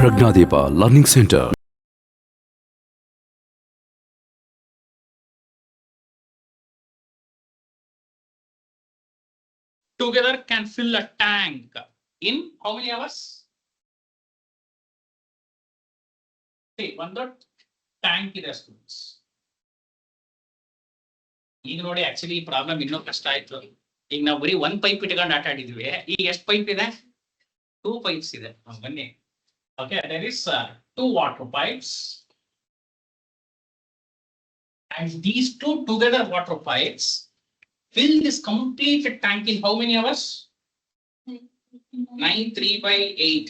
ಪ್ರಜ್ಞಾದೀಪ learning centre. Together can fill a tank in how many hours? See, ಒಂದು tank ಇದೆ students. ಈಗ ನೋಡಿ actually ಈ ಪ್ರಾಬ್ಲಮ್ ಇನ್ನೂ ಕಷ್ಟ ಆಯ್ತು. ಈಗ ನಾವು ಬರೀ ಒಂದ್ ಪೈಪ್ ಇಟ್ಕೊಂಡು ಆಟ ಆಡಿದ್ವಿ. ಈಗ ಎಷ್ಟು ಪೈಪ್ ಇದೆ? 2 ಪೈಪ್ಸ್ ಇದೆ. ಬನ್ನಿ. Okay, there is 2 water pipes and these 2 together water pipes fill this complete tank in how many hours? 93/8.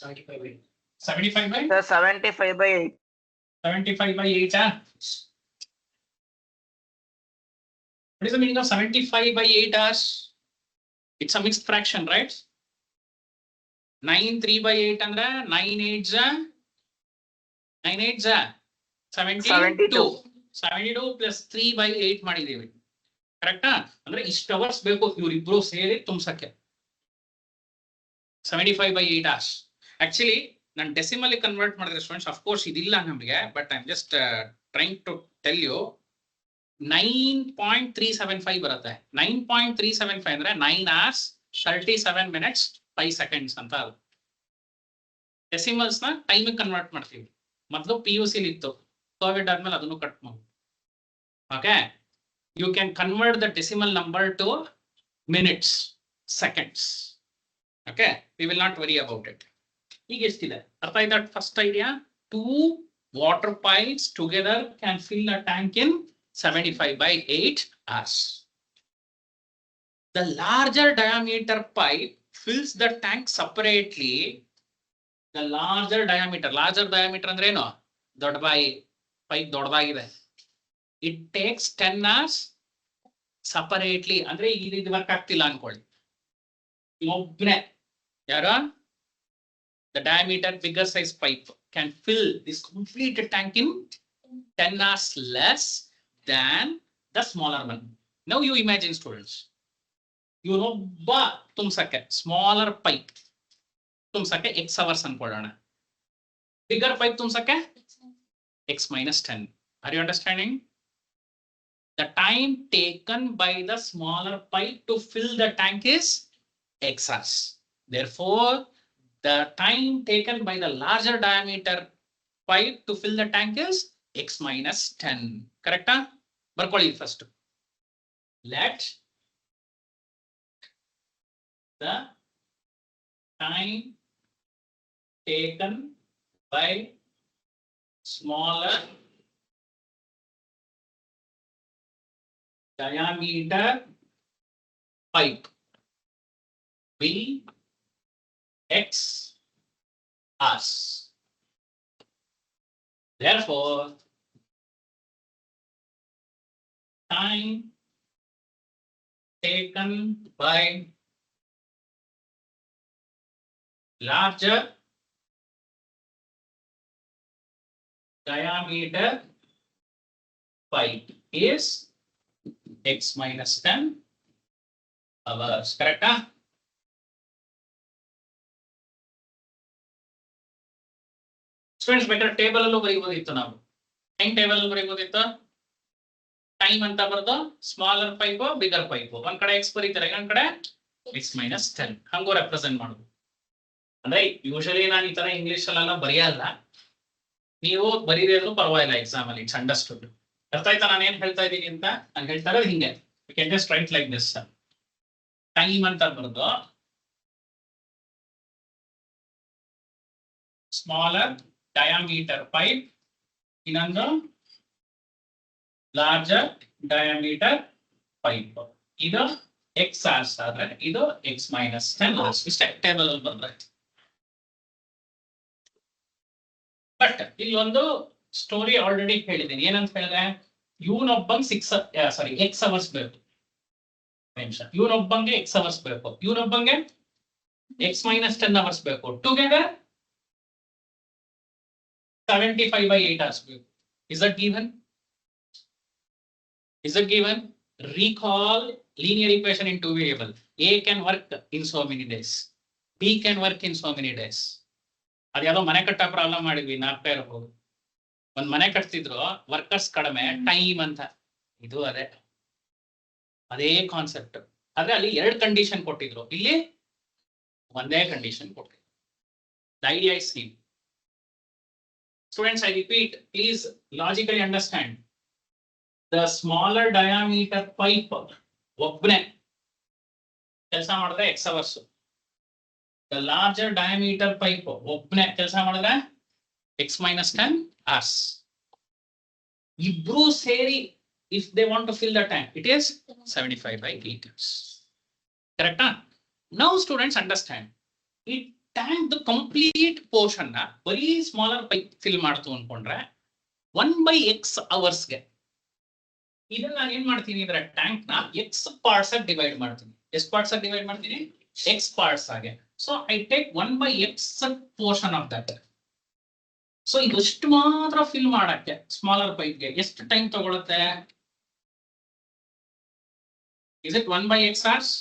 75 by 75/8. 75/8. What is the meaning of 75/8 hours? It's a mixed fraction, right? 9/3/8 ಅಂದ್ರೆ 9 8s 72. 72 plus 3/8 ಮಾಡಿದೀವಿ. ಕರೆಕ್ಟಾ? ಅಂದ್ರೆ ಇಷ್ಟು hours ಬೇಕು ಇವರಿಬ್ರು ಸೇರಿ ತುಂಬಸಕ್ಕೆ. 75/8 hours. Actually ನಾನು ಡೆಸಿಮಲ್ ಕನ್ವರ್ಟ್ ಮಾಡಿದ್ರೆ ಸ್ಟೂಡೆಂಟ್ಸ್ ಆಫ್ ಕೋರ್ಸ್ ಇದಿಲ್ಲ ನಮಗೆ, but I am just trying to tell you 9.375 ಬರುತ್ತೆ. 9.375 ಅಂದ್ರೆ 9 hours 37 minutes 5 seconds ಅಂತ. ಡೆಸಿಮಲ್ಸ್ ನ ಟೈಮ್ ಕನ್ವರ್ಟ್ ಮಾಡ್ತೀವಿ. ಮೊದಲು PUC ಇತ್ತು, ಕೋವಿಡ್ ಆದ್ಮೇಲೆ ಅದನ್ನು ಕಟ್ ಮಾಡಿ. Okay, you can convert the decimal number to minutes, seconds. Okay, we will not worry about it. ಈಗ ಎಷ್ಟಿದೆ ಅರ್ಥ ಆಯ್ತಾ? First idea, 2 water pipes together can fill a tank in 75/8 hours. The larger diameter pipe fills the tank separately. The larger diameter ಅಂದ್ರೆ ಏನು? ದೊಡ್ಡ ಬಾಯಿ pipe ದೊಡ್ಡದಾಗಿದೆ. It takes 10 hours separately. ಅಂದ್ರೆ ಇದು ವರ್ಕ್ ಆಗ್ತಿಲ್ಲ ಅನ್ಕೊಳ್ಳಿ. ಒಬ್ಬನೇ ಯಾರು? The diameter bigger size pipe can fill this complete tank in 10 hours less than the smaller one. Now you imagine students, ಇವನೊಬ್ಬ ತುಂಬಸಕ್ಕೆ ಸ್ಮಾಲರ್ ಪೈಪ್ ತುಂಬಸಕ್ಕೆ x hours ಅನ್ಕೊಳ್ಳೋಣ. ಬಿಗರ್ ಪೈಪ್ ತುಂಬಸಕ್ಕೆ x minus 10. Are you understanding? The time taken by the smaller pipe to fill the tank is x hours. Therefore, the time taken by the larger diameter pipe to fill the tank is x minus 10. Correct? ಬರ್ಕೊಳ್ಳಿ first. Let the time taken by smaller diameter pipe be x hours. Therefore, time taken by larger diameter pipe is x minus 10 hours. Correct? Students ಬೇಕಾದ್ರೆ table ಅಲ್ಲೂ ಬರೀಬೋದಿತ್ತು. ನಾವು time table ಅಲ್ಲಿ ಬರೀಬೋದಿತ್ತು. Time ಅಂತ ಬರೆದು smaller pipe bigger pipe ಒಂದ್ ಕಡೆ X ಬರೀತಾರೆ, ಇನ್ನೊಂದ್ ಕಡೆ x minus 10 ಹಂಗೂ ರೆಪ್ರೆಸೆಂಟ್ ಮಾಡುದು. ಅಂದ್ರೆ ಯೂಶಲಿ ನಾನು ಈ ತರ ಇಂಗ್ಲಿಷ್ ಅಲ್ಲೆಲ್ಲ ಬರೆಯಲ್ಲ, ನೀವು ಬರೀದಿದ್ರು ಪರವಾಗಿಲ್ಲ ಎಕ್ಸಾಮ್ ಅಲ್ಲಿ. It's understood. ಅರ್ಥ ಆಯ್ತಾ ನಾನು ಏನ್ ಹೇಳ್ತಾ ಇದ್ದೀನಿ ಅಂತ? ನಾನು ಹೇಳ್ತಾ ಇರೋದು ಹಿಂಗೆ, you can just write like this. Time ಅಂತ ಬರೆದು ಸ್ಮಾಲರ್ diameter pipe, ಇನ್ನೊಂದು larger diameter pipe. ಇದು x hours ಆದ್ರೆ ಇದು x minus 10 hours. ಇಷ್ಟೇ ಟೇಬಲ್ ಅಲ್ಲಿ ಬಂದ್ರೆ. ಬಟ್ ಇಲ್ಲಿ ಒಂದು ಸ್ಟೋರಿ ಆಲ್ರೆಡಿ ಹೇಳಿದ್ದೀನಿ. ಏನಂತ ಹೇಳಿದ್ರೆ, ಇವನೊಬ್ಬಂಗೆ x ಅವರ್ಸ್ ಬೇಕು. ನಿಮಿಷ, ಇವನೊಬ್ಬಂಗೆ x ಅವರ್ಸ್ ಬೇಕು, ಇವನೊಬ್ಬಂಗೆ x minus 10 hours ಬೇಕು. Together 75/8 hours. Is that given? Is that given? Recall linear equation in 2 variable. A can work in so many days. B can work in so many days. ಅದ್ಯಾವುದೋ ಮನೆ ಕಟ್ಟ problem ಮಾಡಿದ್ವಿ ನಾಲ್ಕೇ ಇರಬಹುದು. ಒಂದ್ ಮನೆ ಕಟ್ತಿದ್ರು, workers ಕಡಿಮೆ, time ಅಂತ. ಇದು ಅದೇ ಕಾನ್ಸೆಪ್ಟ್. ಆದ್ರೆ ಅಲ್ಲಿ 2 ಕಂಡೀಷನ್ ಕೊಟ್ಟಿದ್ರು, ಇಲ್ಲಿ ಒಂದೇ ಕಂಡೀಷನ್ ಕೊಟ್ಟಿದ್ರು. The idea is same. Students, I repeat, please logically understand. The smaller diameter pipe ಒಬ್ಬನೇ ಕೆಲಸ ಮಾಡಿದ್ರೆ x hours. The larger diameter pipe ಒಬ್ಬನೇ ಕೆಲಸ ಮಾಡಿದ್ರೆ x minus 10 hours. ಇಬ್ರು ಸೇರಿ if they want to fill the tank, it is 75/8 hours. Correct? Now students understand. It tank the complete portion na very smaller pipe fill ಮಾಡ್ತು ಅನ್ಕೊಂಡ್ರೆ 1/x hours ಗೆ ಇದನ್ನ ನಾನು ಏನ್ ಮಾಡ್ತೀನಿ ಅಂದ್ರೆ ಟ್ಯಾಂಕ್ ನ x parts ಆಗಿ ಡಿವೈಡ್ ಮಾಡ್ತೀನಿ. ಎಷ್ಟು parts ಆಗಿ ಡಿವೈಡ್ ಮಾಡ್ತೀನಿ? x parts ಆಗಿ. So I take 1/x portion of that. So ಇದಷ್ಟು ಮಾತ್ರ ಫಿಲ್ ಮಾಡಕ್ಕೆ ಸ್ಮಾಲರ್ ಪೈಪ್ ಗೆ ಎಷ್ಟು ಟೈಮ್ ತಗೊಳುತ್ತೆ? Is it 1/x hours?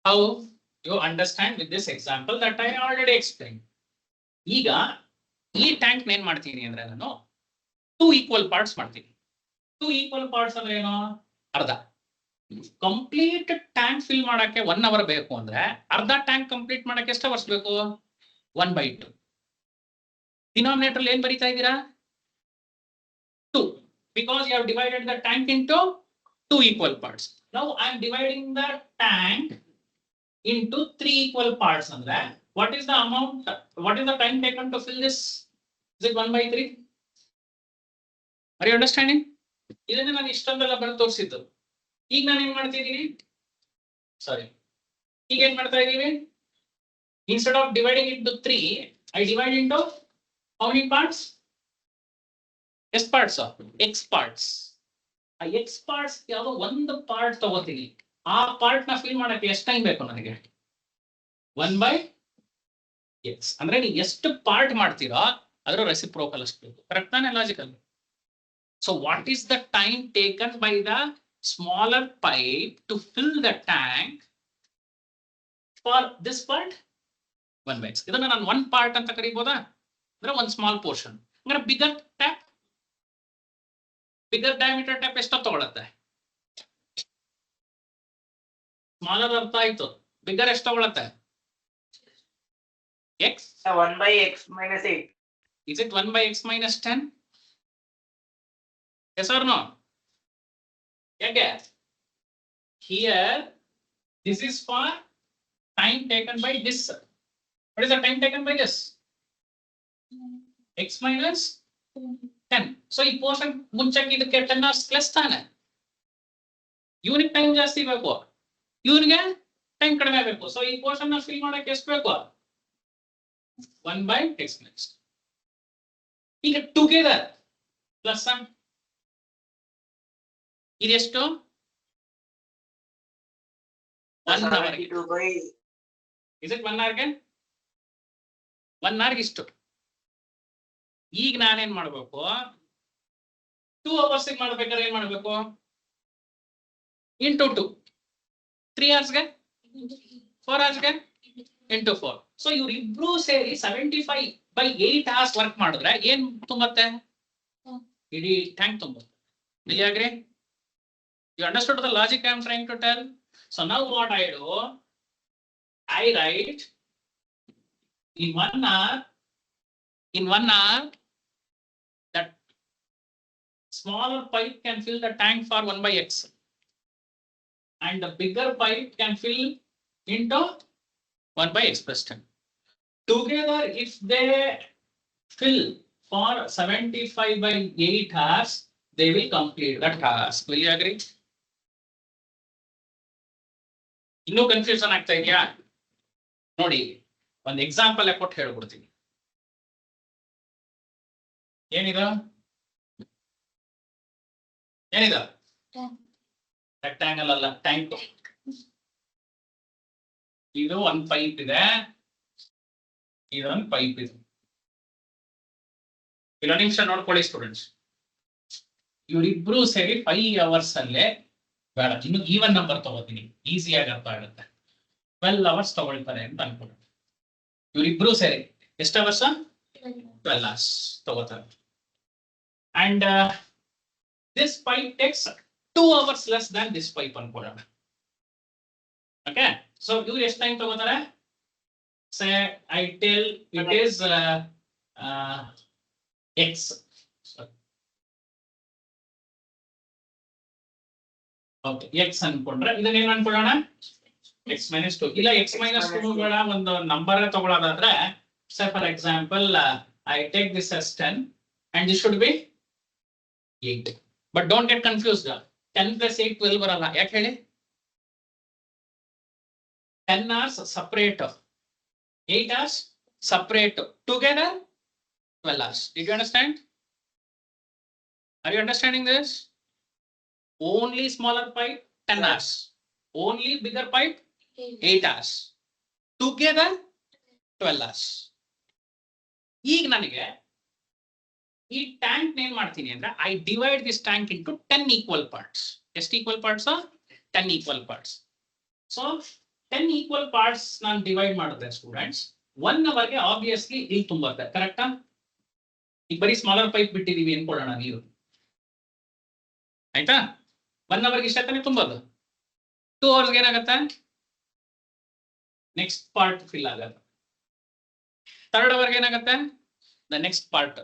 How you understand with this example that I already explained. ಈಗ ಈ ಟ್ಯಾಂಕ್ ಏನ್ ಮಾಡ್ತೀನಿ ಅಂದ್ರೆ ನಾನು 2 equal parts ಮಾಡ್ತೀನಿ. 2 equal parts ಅಂದ್ರೆ ಏನು? ಅರ್ಧ. ಕಂಪ್ಲೀಟ್ ಟ್ಯಾಂಕ್ ಫಿಲ್ ಮಾಡಕ್ಕೆ 1 hour ಬೇಕು ಅಂದ್ರೆ ಅರ್ಧ ಟ್ಯಾಂಕ್ ಕಂಪ್ಲೀಟ್ ಮಾಡಕ್ಕೆ ಎಷ್ಟು ಅವರ್ಸ್ ಬೇಕು? 1/2. ಡಿನಾಮಿನೇಟರ್ ಏನ್ ಬರೀತಾ ಇದ್ದೀರಾ? 2, because you have divided the tank into 2 equal parts. Now I am dividing the tank into 3 equal parts. Andre what is the amount, what is the time taken to fill this? Is it 1/3? Are you understanding? ಇದನ್ನ ನಾನು ಇಷ್ಟೊಂದೆಲ್ಲ ಬರೆದು ತೋರಿಸಿದ್ದು. ಈಗ ನಾನು ಏನ್ ಮಾಡ್ತಿದ್ದೀನಿ? ಸಾರಿ, ಈಗ ಏನ್ ಮಾಡ್ತಾ ಇದ್ದೀವಿ? Instead of dividing into 3, I divide into how many parts? S parts of x parts. ಆ x parts ಯಾವುದೋ ಒಂದು ಪಾರ್ಟ್ ತಗೋತೀನಿ. ಆ ಪಾರ್ಟ್ ನ ಫಿಲ್ ಮಾಡಕ್ಕೆ ಎಷ್ಟು ಟೈಮ್ ಬೇಕು ನನಗೆ? 1/x. ಅಂದ್ರೆ ನೀವು ಎಷ್ಟು ಪಾರ್ಟ್ ಮಾಡ್ತೀರೋ ಅದರ ರೆಸಿಪ್ರೋಕಲ್ ಅಷ್ಟು ಬೇಕು. ಕರೆಕ್ಟ್ ತಾನೆ? Logical. So what is the time taken by the smaller pipe to fill the tank for this part? 1/x. ಇದನ್ನ ನಾನು 1 ಪಾರ್ಟ್ ಅಂತ ಕರೀಬೋದಾ? ಅಂದ್ರೆ ಒಂದು ಸ್ಮಾಲ್ ಪೋರ್ಷನ್. ಅಂದ್ರೆ bigger tap, bigger diameter tap ಎಷ್ಟು ತಗೊಳುತ್ತೆ? ಸ್ಮಾಲರ್ ಅರ್ಥ ಆಯ್ತು. ಬಿಗರ್ ಎಷ್ಟು ತಗೊಳುತ್ತೆ? x 1/x minus 8. Is it 1/x minus 10? Yes or no? Yeah. Here this is for time taken by this. What is the time taken by this? x minus 10. So ಈ portion ಮುಂಚೆಗೆ ಇದಕ್ಕೆ 10 hours plus ತಾನೆ. ಇವನಿಗೆ time ಜಾಸ್ತಿ ಬೇಕು, ಇವನಿಗೆ time ಕಡಿಮೆ ಬೇಕು. ಸೊ ಈ ಪೋರ್ಷನ್ ನ ಫಿಲ್ ಮಾಡಕ್ಕೆ ಎಷ್ಟು ಬೇಕು? 1/x minus. ಈಗ ಟುಗೆದರ್ ಪ್ಲಸ್ ಇದೆಷ್ಟು? 1 hour. Is it 1 hour ಗೆ? 1 hour ಇಷ್ಟು. ಈಗ ನಾನೇನ್ ಮಾಡ್ಬೇಕು? 2 hours ಮಾಡ್ಬೇಕಾದ್ರೆ ಏನ್ ಮಾಡ್ಬೇಕು? into 2. 3 hours ಗೆ? 4 hours ಗೆ? into 4. ಸೊ ಇವ್ರಿಬ್ರು ಸೇರಿ 75/8 hours ವರ್ಕ್ ಮಾಡಿದ್ರೆ ಏನ್ ತುಂಬತ್ತೆ? ಇಡೀ tank ತುಂಬುತ್ತೆ. Do you agree? You understood the logic I am trying to tell? So now what I do? I write in 1 hour, that smaller pipe can fill the tank for 1/x, and the bigger pipe can fill into 1/x plus 10. Together, if they fill for 75/8 hours, they will complete that task. Will you agree? ಇನ್ನೂ confusion ಆಗ್ತಾ ಇದೆಯಾ? ನೋಡಿ, ಒಂದು example ಕೊಟ್ಟು ಹೇಳ್ಬಿಡ್ತೀನಿ. ಏನಿದ? Rectangle ಅಲ್ಲ, tank. ಇದು ಒಂದು ಪೈಪ್ ಇದೆ, ಇದೊಂದು ಪೈಪ್ ಇದೆ. ಇನ್ನೊಂದು ನಿಮಿಷ ನೋಡ್ಕೊಳ್ಳಿ ಸ್ಟೂಡೆಂಟ್ಸ್. ಇವರಿಬ್ರು ಸೇರಿ 5 hours ಅಲ್ಲೇ, ಬೇಡ ಇನ್ನು ಈವನ್ ನಂಬರ್ ತಗೋತೀನಿ, ಈಸಿಯಾಗಿ ಅರ್ಥ ಆಗುತ್ತೆ. 12 ಅವರ್ಸ್ ತಗೊಳ್ತಾರೆ ಅಂತ ಅನ್ಕೊಳ್ಳೋಣ. ಇವರಿಬ್ರು ಸೇರಿ ಎಷ್ಟು ಅವರ್ಸ್? 12 hours ತಗೋತಾರೆ. And this pipe takes 2 hours less than this pipe ಅನ್ಕೊಳ್ಳೋಣ. ಓಕೆ, ಸೊ ಇವ್ರು ಎಷ್ಟು ಟೈಮ್ ತಗೋತಾರೆ? say I tell it is x. Okay, x ಅನ್ಕೊಂಡ್ರೆ ಇದನ್ನ ಏನ್ ಅನ್ಕೊಳ್ಳೋಣ? x minus 2. ಇಲ್ಲ x minus 2 ಬೇಡ, ಒಂದು number ತಗೊಳ್ಳೋದಾದ್ರೆ say for example I take this as 10 and this should be 8. But don't get confused. 10 plus 8 12 ಬರಲ್ಲ. ಯಾಕೆ ಹೇಳಿ? 10 hours separate, 8 hours separate, together 12 hours. Did you understand? Are you understanding this? Only smaller pipe 10 hours, only bigger pipe 8 hours, together 12 hours. ಈಗ ನನಗೆ ಈ tank ಏನ್ ಮಾಡ್ತೀನಿ ಅಂದ್ರೆ I divide this tank into 10 equal parts. ಎಷ್ಟು equal parts? 10 equal parts. So 10 equal parts ನಾನು divide ಮಾಡಿದ್ರೆ students 1 ಅವರ್ಗೆ ಆಬ್ವಿಯಸ್ಲಿ ಇಲ್ಲಿ ತುಂಬುತ್ತೆ. ಕರೆಕ್ಟಾ? ಈಗ ಬರೀ ಸ್ಮಾಲರ್ ಪೈಪ್ ಬಿಟ್ಟಿದೀವಿ ಅನ್ಕೊಳ್ಳೋಣ ನೀರು, ಆಯ್ತಾ? 1 ಅವರ್ಗೆ ಇಷ್ಟ ತಾನೇ ತುಂಬೋದು. 2 ಅವರ್ಸ್ ಏನಾಗತ್ತೆ? ನೆಕ್ಸ್ಟ್ ಪಾರ್ಟ್ ಫಿಲ್ ಆಗತ್ತೆ. 3rd ಅವರ್ಗೆ ಏನಾಗತ್ತೆ? The next part.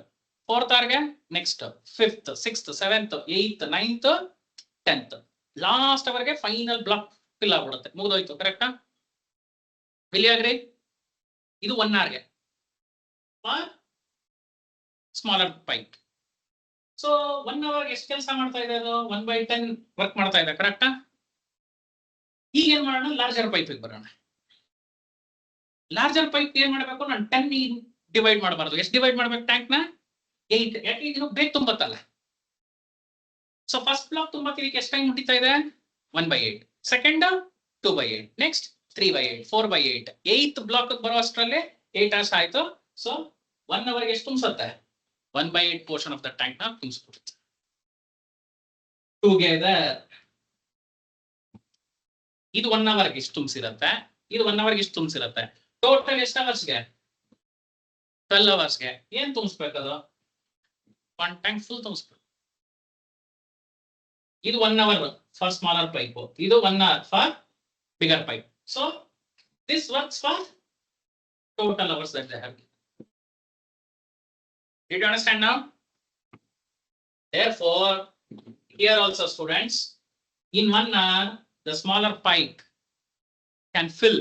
4th ಅವರ್ಗೆ next, 5th 6th 7th 8th 9th 10th last ಅವರ್ಗೆ ಫೈನಲ್ ಬ್ಲಾಕ್ ಫಿಲ್ ಆಗ್ಬಿಡುತ್ತೆ, ಮುಗಿದೋಯ್ತು. ಕರೆಕ್ಟಾ? Will you agree? ಇದು 1 hourಗೆ ಸ್ಮಾಲರ್ ಪೈಪ್. ಸೊ 1 ಅವರ್ಗೆ ಎಷ್ಟು ಕೆಲಸ ಮಾಡ್ತಾ ಇದೆ ಅದು? 1/10 ವರ್ಕ್ ಮಾಡ್ತಾ ಇದೆ. ಕರೆಕ್ಟಾ? ಈಗ ಏನ್ ಮಾಡೋಣ? ಲಾರ್ಜರ್ ಪೈಪಿಗೆ ಬರೋಣ. ಲಾರ್ಜರ್ ಪೈಪ್ ಏನ್ ಮಾಡಬೇಕು? ನಾನು 10 ಡಿವೈಡ್ ಮಾಡಬಾರ್ದು. ಎಷ್ಟು ಡಿವೈಡ್ ಮಾಡ್ಬೇಕು ಟ್ಯಾಂಕ್ ನ? 8. ಯಾಕೆ? ಇದು ಬೇಗ ತುಂಬತ್ತಲ್ಲ. ಸೊ ಫಸ್ಟ್ ಬ್ಲಾಕ್ ತುಂಬಕ್ಕೆ ಎಷ್ಟು ಟೈಮ್ ಮುಟ್ಟಿತಾ ಇದೆ? 1/8. ಸೆಕೆಂಡ್ 2/8. ನೆಕ್ಸ್ಟ್ 3/8, 4/8. 8th ಬ್ಲಾಕ್ ಬರೋ ಅಷ್ಟರಲ್ಲಿ 8 hours ಆಯ್ತು. ಸೊ 1 ಅವರ್ಗೆ ಎಷ್ಟು ತುಂಬಿಸುತ್ತೆ? 1/8 ಪೋರ್ಷನ್ ಆಫ್ ದ ಟ್ಯಾಂಕ್ ನ ತುಂಬಿಸ್ಬಿಡುತ್ತೆ. ಟುಗೆದರ್ ಇದು 1 ಅವರ್ಗೆ ಇಷ್ಟು ತುಂಬಿಸಿರತ್ತೆ, ಇದು 1 ಅವರ್ಗೆ ಇಷ್ಟು ತುಂಬಿಸಿರತ್ತೆ. ಟೋಟಲ್ ಎಷ್ಟು ಅವರ್ಸ್ಗೆ? 12 ಅವರ್ಸ್ಗೆ ಏನ್ ತುಂಬಿಸ್ಬೇಕದು? 1 ಟ್ಯಾಂಕ್ ಫುಲ್ ತುಂಬಿಸ್ಬೇಕು. ಇದು 1 hour ಫಾರ್ ಸ್ಮಾಲರ್ ಪೈಪ್, ಇದು 1 hour for bigger pipe. So this works for total hours that they have. Did you understand now? Therefore, here also students, in 1 hour, the smaller pipe can fill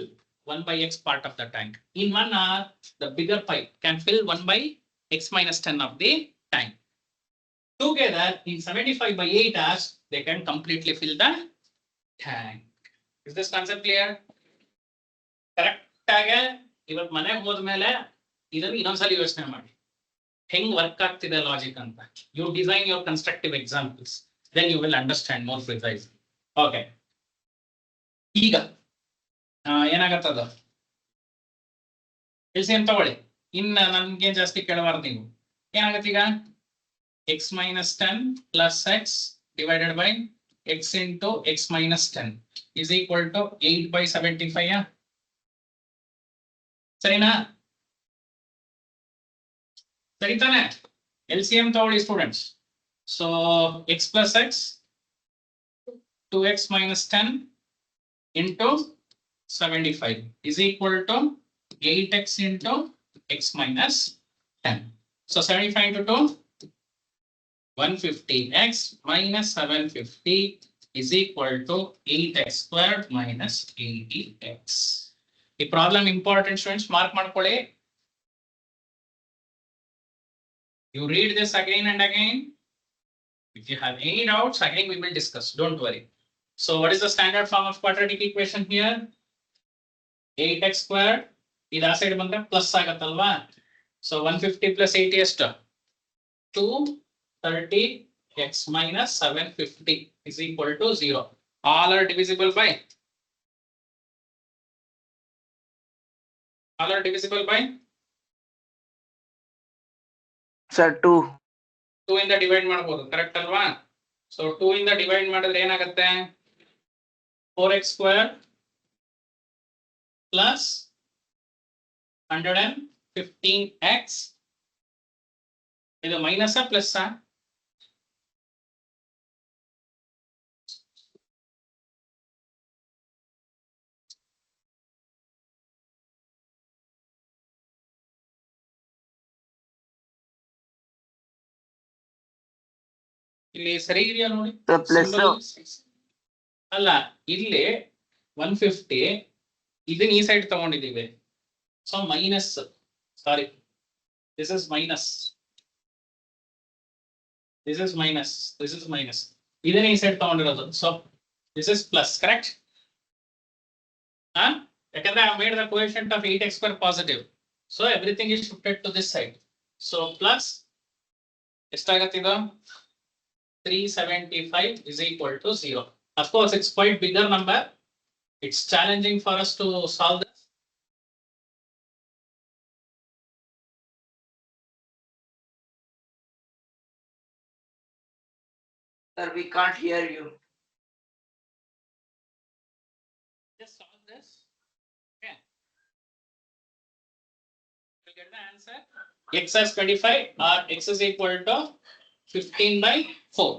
1/x part of the tank. In 1 hour, the bigger pipe can fill 1/x minus 10 of the tank. Together, in 75/8 hours, they can completely fill the tank. Is this concept clear? Correct ಆಗಿ ಇವತ್ತು ಮನೆಗೆ ಹೋದ್ಮೇಲೆ ಇದನ್ನು ಇನ್ನೊಂದ್ಸಲಿ ಯೋಚನೆ ಮಾಡಿ ಹೆಂಗ್ work ಆಗ್ತಿದೆ logic ಅಂತ. You design your constructive examples, then you will understand more precise. Okay, ಈಗ ಏನಾಗತ್ತದ? ಎಲ್ಸಿಎಂ ತಗೊಳ್ಳಿ. ಇನ್ನ ನನ್ಗೆ ಜಾಸ್ತಿ ಕೇಳಬಾರ್ದು ನೀವು. ಏನಾಗತ್ತೆ ಈಗ? x minus 10 plus x divided by x into x minus 10 is equal to 8/75. ಸರಿನಾ? ಸರಿ ತಾನೆ? LCM ತಗೊಳ್ಳಿ students. So x plus x 2x minus 10 into 75 is equal to 8x into x minus 10. So 75 into 2, 150x minus 750 is equal to 8x squared minus 80x. The problem important students, mark ಮಾಡ್ಕೊಳ್ಳಿ. You read this again and again. If you have any doubts, again we will discuss. Don't worry. So what is the standard form of quadratic equation here? 8x squared. ಇದು ಆ side ಬಂದ್ರೆ plus ಆಗತ್ತಲ್ವಾ? So 150 plus 80 ಎಷ್ಟು? 230x minus 750 is equal to 0. All are divisible by? All are divisible by? Sir, 2. 2 ಇಂದ divide ಮಾಡಬಹುದು. Correct ಅಲ್ವಾ? So 2 ಇಂದ divide ಮಾಡಿದ್ರೆ ಏನಾಗುತ್ತೆ? 4x square plus 115x. ಇದು ಮೈನಸ್ ಪ್ಲಸ್ ಇಲ್ಲಿ ಸರಿ ಇದೆಯಾ ನೋಡಿ. ಅಲ್ಲ ಇಲ್ಲಿ 150 ಇದನ್ನ ಈ ಸೈಡ್ ತಗೊಂಡಿದ್ದೀವಿ. So minus, sorry, this is minus, this is minus, this is minus, ಇದನ್ನ ಈ ಸೈಡ್ ತಗೊಂಡಿರೋದು. So this is plus, correct? ಯಾಕಂದ್ರೆ I made the coefficient of 8x square positive. So everything is shifted to this side. So plus ಎಷ್ಟಾಗತ್ತೆ ಇದು? 375 is equal to 0. Of course, it's quite bigger number. It's challenging for us to solve this. Sir, we can't hear you. Just solve this. Okay. You get the answer. X is 25 or x is equal to 15/4.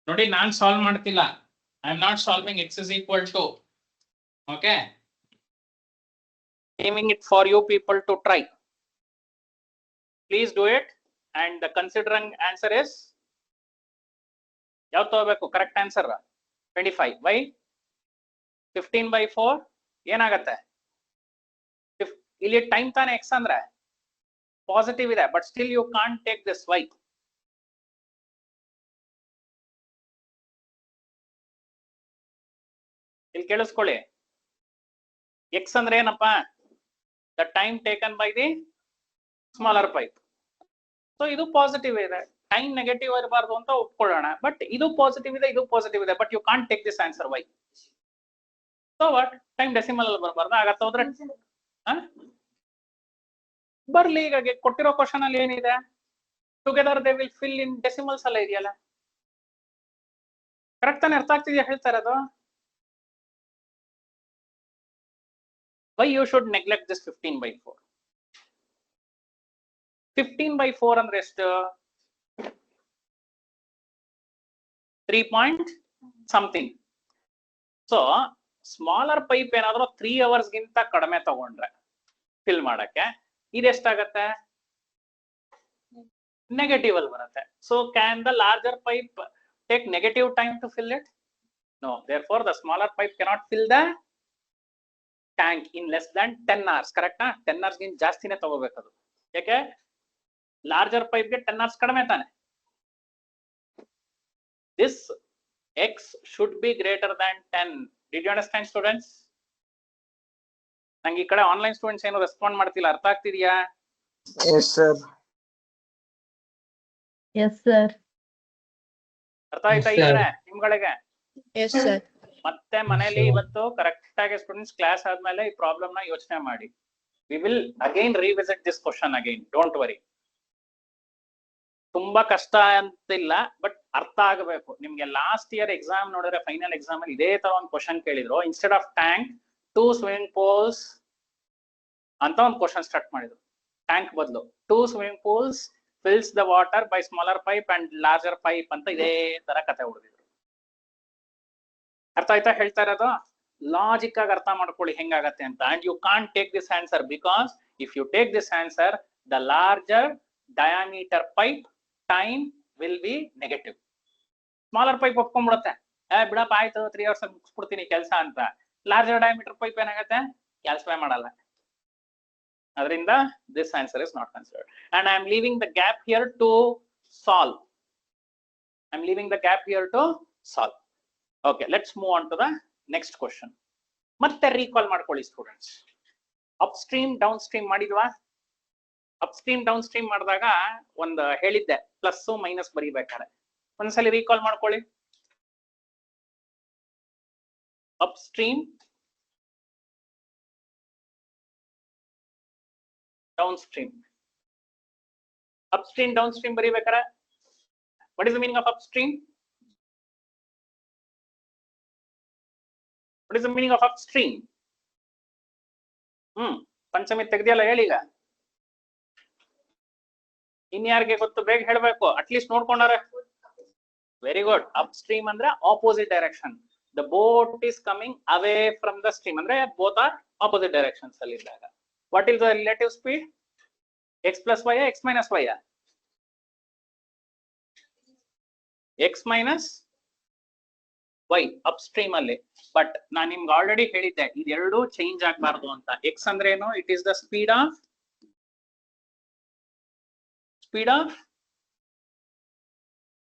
ನೋಡಿ, ನಾನು solve ಮಾಡ್ತಿಲ್ಲ. I am not solving x is equal to. Okay. Aiming it for you people to try. Please do it. And the considering answer is ಯಾವ್ದು ತಗೋಬೇಕು? Correct answer 25. Why? 15/4 ಏನಾಗತ್ತೆ? ಇಲ್ಲಿ time ತಾನೆ x ಅಂದ್ರೆ positive ಇದೆ, but still you can't take this y. ಇಲ್ಲಿ ಕೇಳಿಸ್ಕೊಳ್ಳಿ, x ಅಂದ್ರೆ ಏನಪ್ಪಾ? The time taken by the smaller pipe. So ಇದು ಪಾಸಿಟಿವ್ ಇದೆ, ಟೈಮ್ ನೆಗೆಟಿವ್ ಇರಬಾರ್ದು ಅಂತ ಒಪ್ಕೊಳ್ಳೋಣ. ಬಟ್ ಇದು ಪಾಸಿಟಿವ್ ಇದೆ, ಇದು ಪಾಸಿಟಿವ್ ಇದೆ, but you can't take this answer why. So what? Time decimal ಅಲ್ಲಿ ಬರಬಾರ್ದು, ಆಗತ್ತ ಹೋದ್ರೆ ಬರ್ಲಿ. ಈಗ ಕೊಟ್ಟಿರೋ ಕ್ವಶನ್ ಅಲ್ಲಿ ಏನಿದೆ? Together they will fill in decimals ಅಲ್ಲ ಇದೆಯಲ್ಲ. ಕರೆಕ್ಟ್ ತಾನೆ? ಅರ್ಥ ಆಗ್ತಿದ್ಯಾ ಹೇಳ್ತಾ ಇರೋದು? Why you should neglect this 15/4? 15/4 ಅಂದ್ರೆ ಎಷ್ಟು? 3 point something. So smaller pipe ಏನಾದ್ರೂ 3 hours ಗಿಂತ ಕಡಿಮೆ ತಗೊಂಡ್ರೆ ಫಿಲ್ ಮಾಡಕ್ಕೆ ಇದೆಷ್ಟಾಗತ್ತೆ? ನೆಗೆಟಿವ್ ಅಲ್ಲಿ ಬರುತ್ತೆ. So can the larger pipe take negative time to fill it? No. therefore the smaller pipe cannot fill the tank in less than 10 hours. Correct? 10 hours ಗಿಂತ ಜಾಸ್ತಿನೇ ತಗೋಬೇಕದು. ಯಾಕೆ? ಲಾರ್ಜರ್ ಪೈಪ್ ಗೆ 10 hours ಕಡಿಮೆ ತಾನೆ. This x should be greater than 10. Did you understand, students? ನಂಗೆ ಈ ಕಡೆ online students ಏನು ರೆಸ್ಪಾಂಡ್ ಮಾಡ್ತಿಲ್ಲ. ಅರ್ಥ ಆಗ್ತಿದ್ಯಾ? Yes, sir. Yes, sir. ಅರ್ಥ ಆಯ್ತಾ ಈ ಕಡೆ ನಿಮ್ಗಳಿಗೆ? Yes, sir. ಮತ್ತೆ ಮನೆಯಲ್ಲಿ ಇವತ್ತು ಕರೆಕ್ಟ್ ಆಗಿ ಸ್ಟೂಡೆಂಟ್ಸ್ ಕ್ಲಾಸ್ ಆದ್ಮೇಲೆ ಈ ಪ್ರಾಬ್ಲಮ್ ನ ಯೋಚನೆ ಮಾಡಿ. We will again revisit this question again. Don't worry. ತುಂಬಾ ಕಷ್ಟ ಅಂತಿಲ್ಲ, ಬಟ್ ಅರ್ಥ ಆಗಬೇಕು ನಿಮ್ಗೆ. ಲಾಸ್ಟ್ ಇಯರ್ ಎಕ್ಸಾಮ್ ನೋಡಿದ್ರೆ ಫೈನಲ್ ಎಕ್ಸಾಮ್ ಅಲ್ಲಿ ಇದೇ ತರ ಒಂದು ಕ್ವಶನ್ ಕೇಳಿದ್ರು. Instead of tank 2 swimming pools ಅಂತ ಒಂದು ಕ್ವಶನ್ ಸ್ಟಾರ್ಟ್ ಮಾಡಿದ್ರು. ಟ್ಯಾಂಕ್ ಬದಲು 2 swimming pools fills the water by smaller pipe and larger pipe ಅಂತ ಇದೇ ತರ ಕತೆ ಹೊಡೆದಿದ್ರು. ಅರ್ಥ ಆಯ್ತಾ ಹೇಳ್ತಾ ಇರೋದು? ಲಾಜಿಕ್ ಆಗಿ ಅರ್ಥ ಮಾಡ್ಕೊಳ್ಳಿ ಹೆಂಗಾಗತ್ತೆ ಅಂತ. And you can't take this answer because if you take this answer the larger diameter pipe time will be negative. Smaller pipe ಒಪ್ಕೊಂಡ್ಬಿಡುತ್ತೆ, ಬಿಡಪ್ಪ ಆಯ್ತು 3 hours ಮುಗಿಸ್ಬಿಡ್ತೀನಿ ಕೆಲಸ ಅಂತ. ಲಾರ್ಜರ್ ಡಯಾಮೀಟರ್ ಪೈಪ್ ಏನಾಗತ್ತೆ? ಕೆಲಸವೇ ಮಾಡಲ್ಲ. ಅದರಿಂದ this answer is not considered. And I am leaving the gap here to solve. I am leaving the gap here to solve. Okay, let's move on to the next question. ಮತ್ತೆ recall ಮಾಡ್ಕೊಳ್ಳಿ students. Upstream downstream ಮಾಡಿದ್ವಾ? Upstream downstream ಮಾಡಿದಾಗ ಒಂದು ಹೇಳಿದ್ದೆ plus minus ಬರೀಬೇಕಾರೆ ಒಂದ್ಸಲಿ recall ಮಾಡ್ಕೊಳ್ಳಿ. Upstream, downstream. Upstream downstream ಬರೀಬೇಕಾರೆ what is the meaning of upstream? What is the meaning of upstream? Panchami ತೆಗ್ದಿಯಲ್ಲ ಹೇಳೀಗ. ಇನ್ಯಾರಿಗೆ ಗೊತ್ತು ಬೇಗ ಹೇಳ್ಬೇಕು, ಅಟ್ಲೀಸ್ಟ್ ನೋಡ್ಕೊಂಡಾರೆ. Very good. ಅಪ್ಸ್ಟ್ರೀಮ್ ಅಂದ್ರೆ opposite direction. The boat is coming away from the stream ಅಂದ್ರೆ ಬೋತ್ ಆರ್ ಆಪೋಸಿಟ್ ಡೈರೆಕ್ಷನ್ಸ್ ಅಲ್ಲಿ ಇದ್ದಾಗ. What is the relative speed? X plus y x minus y? X minus y upstream ಅಲ್ಲಿ. But ನಾನು ನಿಮ್ಗೆ already ಹೇಳಿದ್ದೆ ಇದೆರಡು change ಆಗ್ಬಾರ್ದು ಅಂತ. ಎಕ್ಸ್ ಅಂದ್ರೆ ಏನು? It is the speed of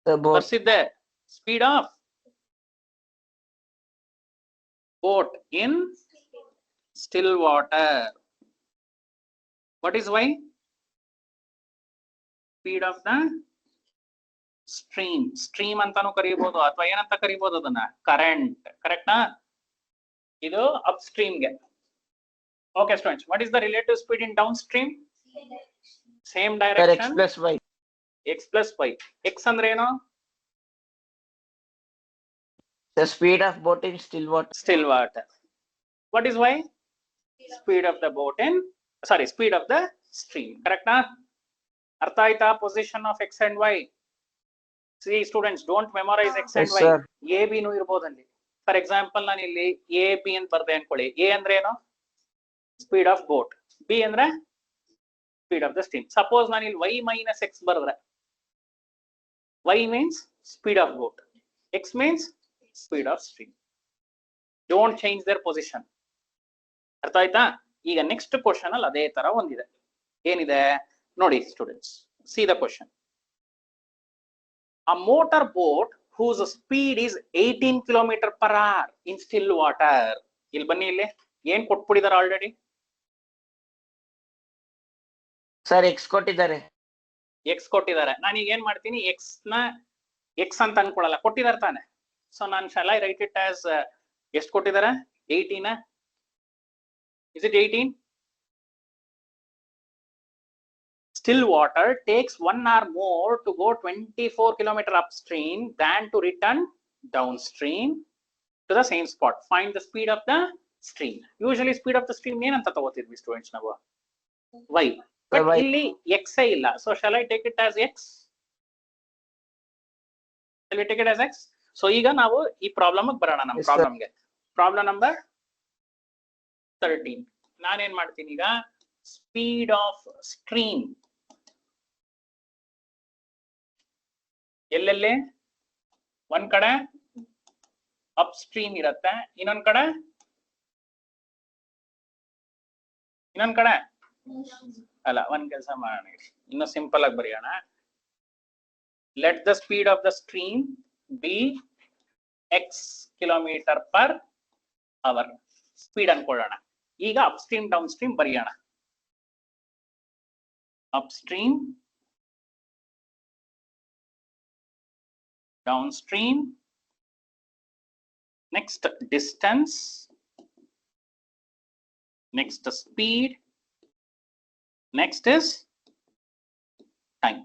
The boat. ಬರ್ಸಿದ್ದೆ speed of boat in still water. What is y? Speed of the stream. Stream ಅಂತಾನು ಕರೀಬಹುದು ಅಥವಾ ಏನಂತ ಕರೀಬಹುದು ಅದನ್ನ? ಕರೆಂಟ್. ಕರೆಕ್ಟಾ? ಇದು ಅಪ್ಸ್ಟ್ರೀಮ್ ಗೆ. Okay students, what is the relative speed in downstream? Same Sir, x direction. plus y. X plus y. X ಅಂದ್ರೆ ಏನು? The speed of boat in still water. Still water. What is y? Speed of the boat in, sorry, speed of the stream. Correct? ಅರ್ಥ ಆಯ್ತಾ? Position of x and y. See students, don't memorize x and Yes, y. sir. A b ನು ಇರ್ಬೋದು ಅಲ್ಲಿ. For example ನಾನು ಇಲ್ಲಿ A B ಅಂತ ಬರ್ದೆ ಅನ್ಕೊಳ್ಳಿ. ಎ ಅಂದ್ರೆ ಏನು? Speed of boat. ಬಿ ಅಂದ್ರೆ speed of the stream. Suppose ನಾನು ಇಲ್ಲಿ ವೈ ಮೈನಸ್ ಎಕ್ಸ್ ಬರೆದ್ರೆ, y means speed of boat, x means speed of stream. Don't change their position. ಅರ್ಥ ಆಯ್ತಾ? ಈಗ ನೆಕ್ಸ್ಟ್ ಕ್ವಶನ್ ಅಲ್ಲಿ ಅದೇ ತರ ಒಂದಿದೆ. ಏನಿದೆ ನೋಡಿ students, C the question. A motor boat whose speed is 18 km per hour in still water. ಇಲ್ಲಿ ಬನ್ನಿ, ಇಲ್ಲಿ ಏನ್ ಕೊಟ್ಬಿಟ್ಟಿದ್ದಾರೆ ಆಲ್ರೆಡಿ? Sir, x ಕೊಟ್ಟಿದ್ದಾರೆ. ಎಕ್ಸ್ ಕೊಟ್ಟಿದ್ದಾರೆ. ನಾನೀಗ ಏನ್ ಮಾಡ್ತೀನಿ, ಎಕ್ಸ್ ನ ಎಕ್ಸ್ ಅಂತ ಅನ್ಕೊಳಲ್ಲ, ಕೊಟ್ಟಿದ್ದಾರೆ ತಾನೆ. ಸೊ ನಾನು shall I right it as ಎಷ್ಟು ಕೊಟ್ಟಿದ್ದಾರೆ? 18. Is it 18? Still water takes 1 hour more to go 24 km upstream than to return downstream to the same spot. Find the speed of the stream. Usually speed of the stream ಏನಂತ ತಗೋತಿದ್ವಿ students ನಾವು? y. But Y. ಇಲ್ಲಿ x ಇಲ್ಲ. So shall I take it as x? Shall we take it as x? So ಈಗ ನಾವು ಈ problem ಬರೋಣ. ನಮ್ಮ Yes, sir. ಪ್ರಾಬ್ಲಮ್ಗೆ. Problem number 13. ನಾನೇನ್ ಮಾಡ್ತೀನಿ ಈಗ? ಸ್ಪೀಡ್ ಆಫ್ ಸ್ಟ್ರೀಮ್ ಎಲ್ಲೆಲ್ಲಿ? ಒಂದ್ ಕಡೆ ಅಪ್ ಸ್ಟ್ರೀಮ್ ಇರತ್ತೆ, ಇನ್ನೊಂದ್ ಕಡೆ ಅಲ್ಲ. ಒಂದ್ ಕೆಲಸ ಮಾಡೋಣ, ಇನ್ನು ಸಿಂಪಲ್ ಆಗಿ ಬರೆಯೋಣ. Let the speed of the stream be x kilometre per hour. Speed ಅನ್ಕೊಳ್ಳೋಣ. ಈಗ ಅಪ್ ಸ್ಟ್ರೀಮ್ ಡೌನ್ ಸ್ಟ್ರೀಮ್ ಬರೆಯೋಣ. Upstream, downstream, next distance, next speed, next is time.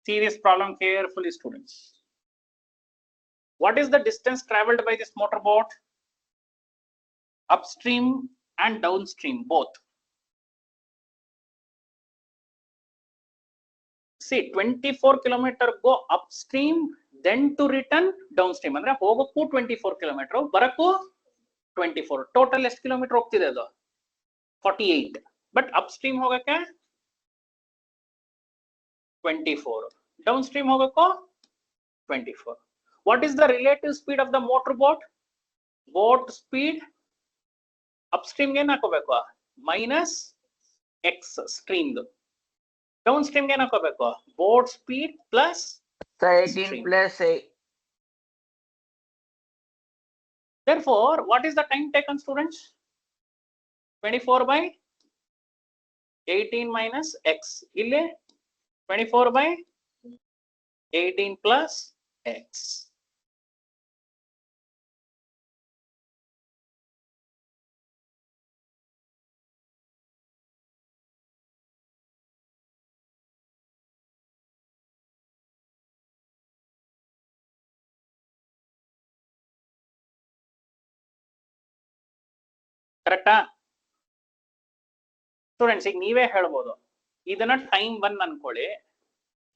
See this problem carefully, students. What is the distance traveled by this motorboat? Upstream and downstream both. See, 24 km go upstream, then to return downstream. ಅಂದ್ರೆ ಹೋಗಕ್ಕೂ 24 km, ಬರಕ್ಕೂ 24. Total ಎಷ್ಟು kilometre ಹೋಗ್ತಿದೆ ಅದು? 48. But upstream ಹೋಗಕ್ಕೆ 24, downstream ಹೋಗಕ್ಕೂ 24. What is the relative speed of the motor boat? Boat speed upstream ಏನ್ ಹಾಕೋಬೇಕು? Minus X stream. Down stream ಏನ್ ಹಾಕೋಬೇಕು? Boat speed plus 18 plus 8. Therefore, what is the time taken, students? 24 by 18 minus x. Ille 24 by 18 plus x. ಕರೆಕ್ಟಾ? Students ಈಗ ನೀವೇ ಹೇಳ್ಬೋದು, ಇದನ್ನ time 1 ಅನ್ಕೊಳ್ಳಿ,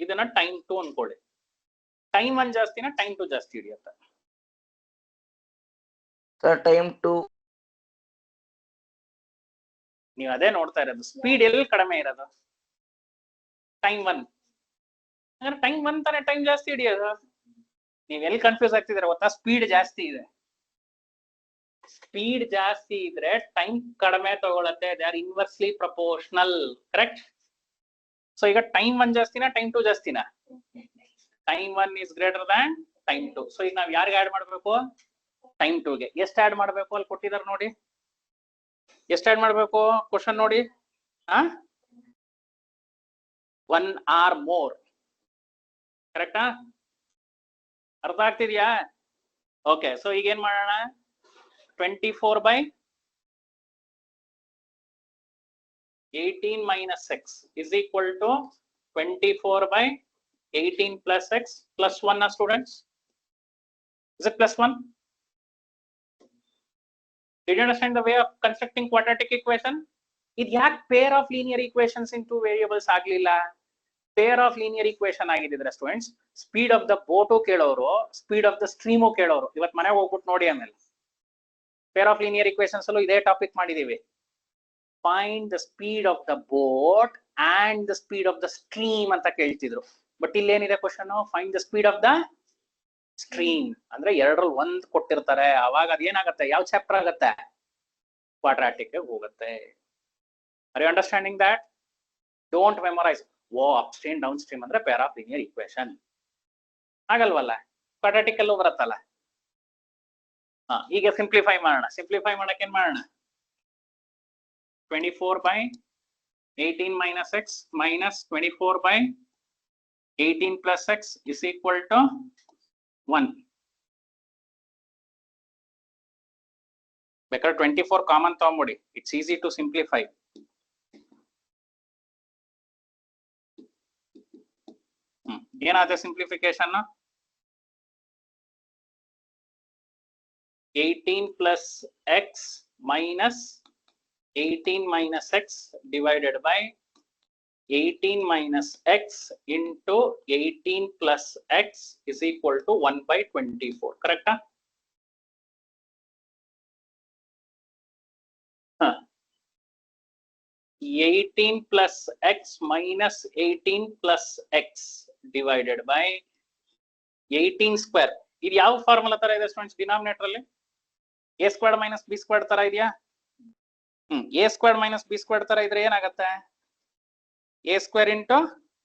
ಇದನ್ನ ಟೈಮ್ 2 ಅನ್ಕೊಳ್ಳಿ. ಟೈಮ್ 1 ಜಾಸ್ತಿನ ಟೈಮ್ 2 ಜಾಸ್ತಿ ಹಿಡಿಯುತ್ತೆ? Sir, time 2. ನೀವು ಅದೇ ನೋಡ್ತಾ ಇರೋದು, ಸ್ಪೀಡ್ ಎಲ್ಲಿ ಕಡಿಮೆ ಇರೋದು? ಟೈಮ್ 1. ಅಂದ್ರೆ ಟೈಮ್ 1 ತಾನೇ ಟೈಮ್ ಜಾಸ್ತಿ ಹಿಡಿಯೋದು. ನೀವ್ ಎಲ್ಲಿ ಕನ್ಫ್ಯೂಸ್ ಆಗ್ತಿದ್ರೆ ಗೊತ್ತಾ? ಸ್ಪೀಡ್ ಜಾಸ್ತಿ ಇದೆ, ಸ್ಪೀಡ್ ಜಾಸ್ತಿ ಇದ್ರೆ ಟೈಮ್ ಕಡಿಮೆ ತಗೊಳತ್ತೆ. They are inversely proportional. Correct? So ಈಗ ಟೈಮ್ 1 ಜಾಸ್ತಿನಾ ಟೈಮ್ 2 ಜಾಸ್ತಿನಾ? Time 1 is greater than time 2. So ಈಗ ನಾವ್ ಯಾರಿಗೆ ಆಡ್ ಮಾಡ್ಬೇಕು? ಟೈಮ್ 2 ಗೆ. ಎಷ್ಟು ಆಡ್ ಮಾಡ್ಬೇಕು ಅಲ್ಲಿ ಕೊಟ್ಟಿದ್ದಾರೆ ನೋಡಿ, ಎಷ್ಟು ಆಡ್ ಮಾಡ್ಬೇಕು? ಕ್ವಶನ್ ನೋಡಿ. 1 hour more. ಕರೆಕ್ಟಾ? ಅರ್ಥ ಆಗ್ತಿದ್ಯಾ? ಓಕೆ, ಸೊ ಈಗ ಏನ್ ಮಾಡೋಣ? 24 by 18 minus x is equal to 24 by 18 plus x plus 1, students. Is it plus 1? Did you understand the way of constructing quadratic equation? It yak pair of linear equations in two variables agಲಿಲ್ಲ. pair of linear equation ಆಗಿದ್ರೆ students, speed of the boat ಕೇಳೋರು, speed of the stream ಕೇಳೋರು. ಇವತ್ತು ಮನೆಗೆ ಹೋಗ್ಬಿಟ್ಟು ನೋಡಿ ಆಮೇಲೆ. pair of linear equations ಅಲ್ಲೂ ಇದೇ ಟಾಪಿಕ್ ಮಾಡಿದೀವಿ. Find the speed of the boat and the speed of the stream ಅಂತ ಕೇಳ್ತಿದ್ರು. ಬಟ್ ಇಲ್ಲಿ ಏನಿದೆ question? Find the speed of the stream. ಅಂದ್ರೆ ಎರಡರಲ್ಲಿ ಒಂದ್ ಕೊಟ್ಟಿರ್ತಾರೆ. ಅವಾಗ ಅದೇನಾಗತ್ತೆ? ಯಾವ ಚಾಪ್ಟರ್ ಆಗತ್ತೆ? ಕ್ವಾಡ್ರಾಟಿಕ್ ಹೋಗುತ್ತೆ. Are you understanding that? Don't memorise. Oh upstream downstream ಅಂದ್ರೆ ಪೇರ್ ಆಫ್ ಲೀನಿಯರ್ ಈಕ್ವೇಶನ್ ಆಗಲ್ವಲ್ಲ, ಕ್ವಾಡ್ರಾಟಿಕ್ ಅಲ್ಲೂ ಬರುತ್ತಲ್ಲ. ಈಗ ಸಿಂಪ್ಲಿಫೈ ಮಾಡೋಣ. ಸಿಂಪ್ಲಿಫೈ ಮಾಡಕ್ ಏನ್ ಮಾಡೋಣ? 24 by 18 minus x minus 24 by 18 plus x is equal to 1. ಬೇಕಾದ್ರೆ 24 ಕಾಮನ್ ತಗೊಂಬಿಡಿ. It's easy to simplify. ಏನಾದ simplification? 18 plus x minus 18 minus x divided by 18 minus x into 18 plus x is equal to 1 by 24. Correct? 18 plus x minus 18 plus x divided by 18 square. ಇದು ಯಾವ formula ತರ ಇದೆ students? Denominator ಅಲ್ಲಿ a squared minus b squared ತರ ಇದೆಯಾ? a squared minus b squared ತರ ಇದ್ರೆ ಏನಾಗುತ್ತೆ? a square into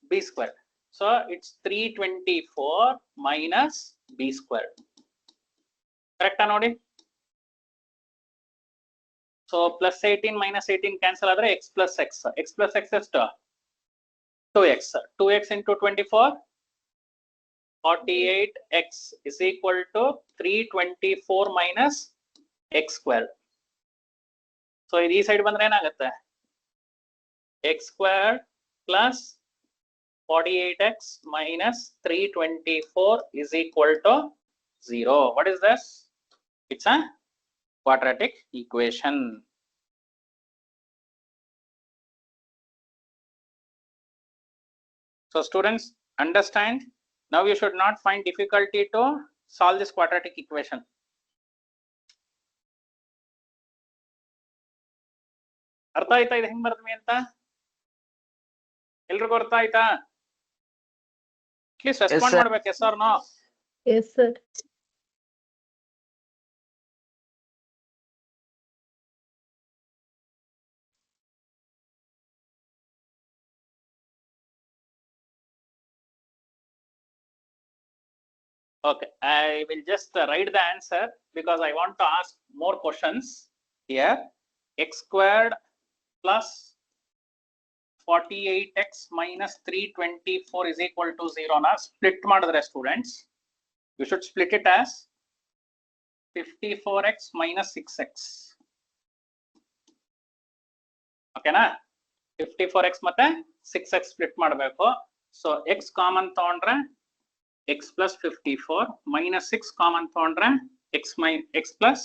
b squared. So it's 324 minus b squared. ಕರೆಕ್ಟಾ ನೋಡಿ? ಸೊ ಪ್ಲಸ್ 18 minus 18 ಕ್ಯಾನ್ಸಲ್ ಆದ್ರೆ x plus x. x plus x ಎಷ್ಟು? 2x. 2x into 24 48x is equal to 324 minus x squared. So ಇದು ಈ side ಬಂದ್ರೆ ಏನಾಗುತ್ತೆ? x squared plus 48x minus 324 is equal to 0. What is this? It's a quadratic equation. So students, understand, now you should not find difficulty to solve this quadratic equation. ಅರ್ಥ ಆಯ್ತಾ ಇದು ಹೆಂಗ್ ಬರ್ತದೆ ಅಂತ? ಎಲ್ರಿಗೂ ಅರ್ಥ ಆಯ್ತಾ? ಪ್ಲೀಸ್ ರೆಸ್ಪಾಂಡ್ ಮಾಡ್ಬೇಕು. Yes or no? Yes, sir. Okay, I will just write the answer because I want to ask more questions here. X squared plus 48x minus 324 is equal to 0 na split ಮಾಡಿದ್ರೆ students you should split it as 54x minus 6x. Okay na 54x ಮತ್ತೆ 6x split ಮಾಡಬೇಕು. So x common ತಗೊಂಡ್ರೆ x plus 54 minus 6 common ತಗೊಂಡ್ರೆ x plus